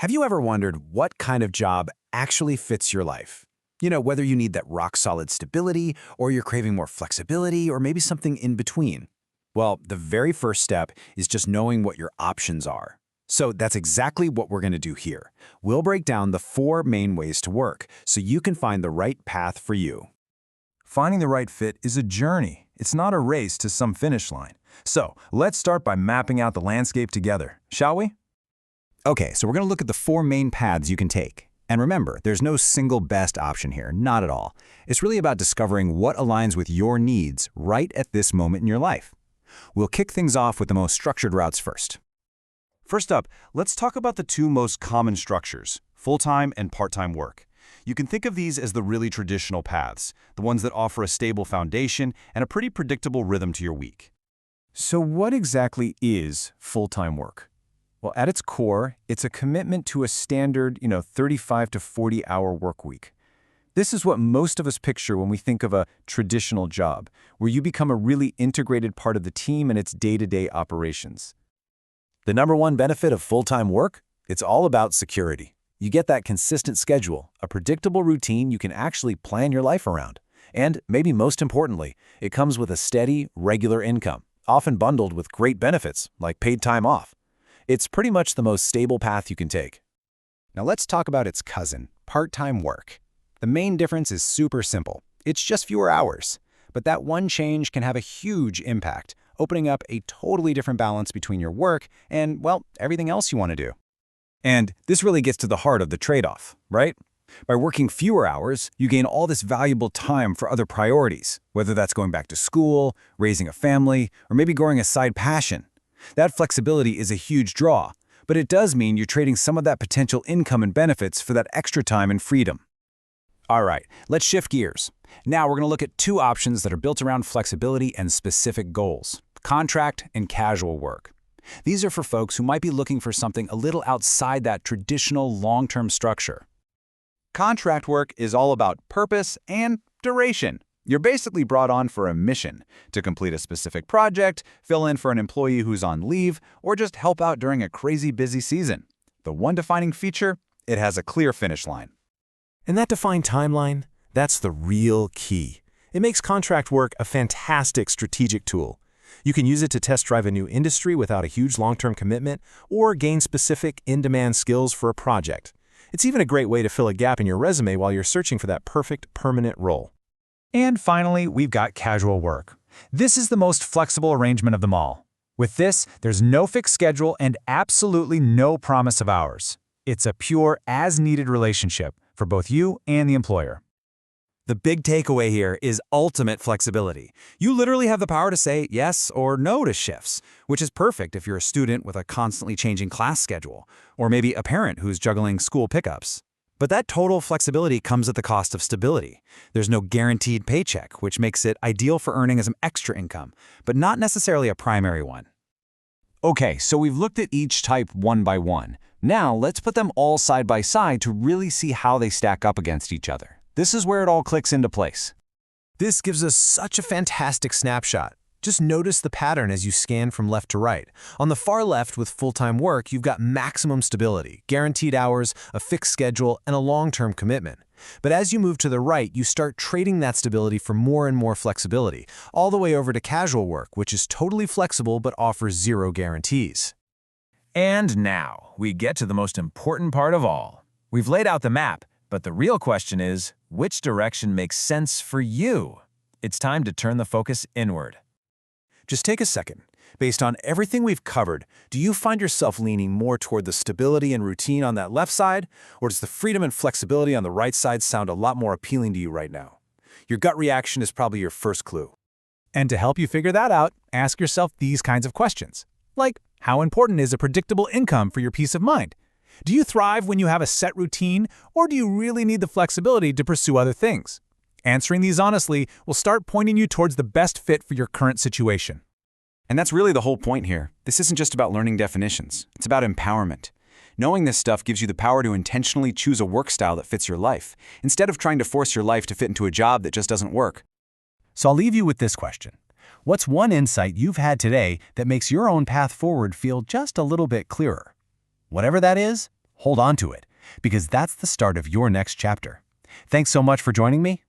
Have you ever wondered what kind of job actually fits your life? Whether you need that rock-solid stability, or you're craving more flexibility, or maybe something in between. Well, the very first step is just knowing what your options are. So that's exactly what we're going to do here. We'll break down the 4 main ways to work so you can find the right path for you. Finding the right fit is a journey. It's not a race to some finish line. So let's start by mapping out the landscape together, shall we? Okay, so we're going to look at the 4 main paths you can take. And remember, there's no single best option here, not at all. It's really about discovering what aligns with your needs right at this moment in your life. We'll kick things off with the most structured routes first. First up, let's talk about the 2 most common structures, full-time and part-time work. You can think of these as the really traditional paths, the ones that offer a stable foundation and a pretty predictable rhythm to your week. So what exactly is full-time work? Well, at its core, it's a commitment to a standard, 35 to 40-hour work week. This is what most of us picture when we think of a traditional job, where you become a really integrated part of the team and its day-to-day operations. The number 1 benefit of full-time work? It's all about security. You get that consistent schedule, a predictable routine you can actually plan your life around. And maybe most importantly, it comes with a steady, regular income, often bundled with great benefits, like paid time off. It's pretty much the most stable path you can take. Now let's talk about its cousin, part-time work. The main difference is super simple. It's just fewer hours. But that one change can have a huge impact, opening up a totally different balance between your work and, well, everything else you want to do. And this really gets to the heart of the trade-off, right? By working fewer hours, you gain all this valuable time for other priorities, whether that's going back to school, raising a family, or maybe growing a side passion. That flexibility is a huge draw, but it does mean you're trading some of that potential income and benefits for that extra time and freedom. All right, let's shift gears. Now we're going to look at 2 options that are built around flexibility and specific goals: contract and casual work. These are for folks who might be looking for something a little outside that traditional long-term structure. Contract work is all about purpose and duration. You're basically brought on for a mission, to complete a specific project, fill in for an employee who's on leave, or just help out during a crazy busy season. The one defining feature? It has a clear finish line. And that defined timeline, that's the real key. It makes contract work a fantastic strategic tool. You can use it to test drive a new industry without a huge long-term commitment, or gain specific in-demand skills for a project. It's even a great way to fill a gap in your resume while you're searching for that perfect permanent role. And finally, we've got casual work. This is the most flexible arrangement of them all. With this, there's no fixed schedule and absolutely no promise of hours. It's a pure as-needed relationship for both you and the employer. The big takeaway here is ultimate flexibility. You literally have the power to say yes or no to shifts, which is perfect if you're a student with a constantly changing class schedule, or maybe a parent who's juggling school pickups. But that total flexibility comes at the cost of stability. There's no guaranteed paycheck, which makes it ideal for earning as an extra income, but not necessarily a primary one. Okay, so we've looked at each type one by one. Now let's put them all side by side to really see how they stack up against each other. This is where it all clicks into place. This gives us such a fantastic snapshot. Just notice the pattern as you scan from left to right. On the far left with full-time work, you've got maximum stability, guaranteed hours, a fixed schedule, and a long-term commitment. But as you move to the right, you start trading that stability for more and more flexibility, all the way over to casual work, which is totally flexible but offers 0 guarantees. And now, we get to the most important part of all. We've laid out the map, but the real question is, which direction makes sense for you? It's time to turn the focus inward. Just take a second. Based on everything we've covered, do you find yourself leaning more toward the stability and routine on that left side, or does the freedom and flexibility on the right side sound a lot more appealing to you right now? Your gut reaction is probably your first clue. And to help you figure that out, ask yourself these kinds of questions. Like, how important is a predictable income for your peace of mind? Do you thrive when you have a set routine, or do you really need the flexibility to pursue other things? Answering these honestly will start pointing you towards the best fit for your current situation. And that's really the whole point here. This isn't just about learning definitions. It's about empowerment. Knowing this stuff gives you the power to intentionally choose a work style that fits your life, instead of trying to force your life to fit into a job that just doesn't work. So I'll leave you with this question. What's one insight you've had today that makes your own path forward feel just a little bit clearer? Whatever that is, Hold on to it, because that's the start of your next chapter. Thanks so much for joining me.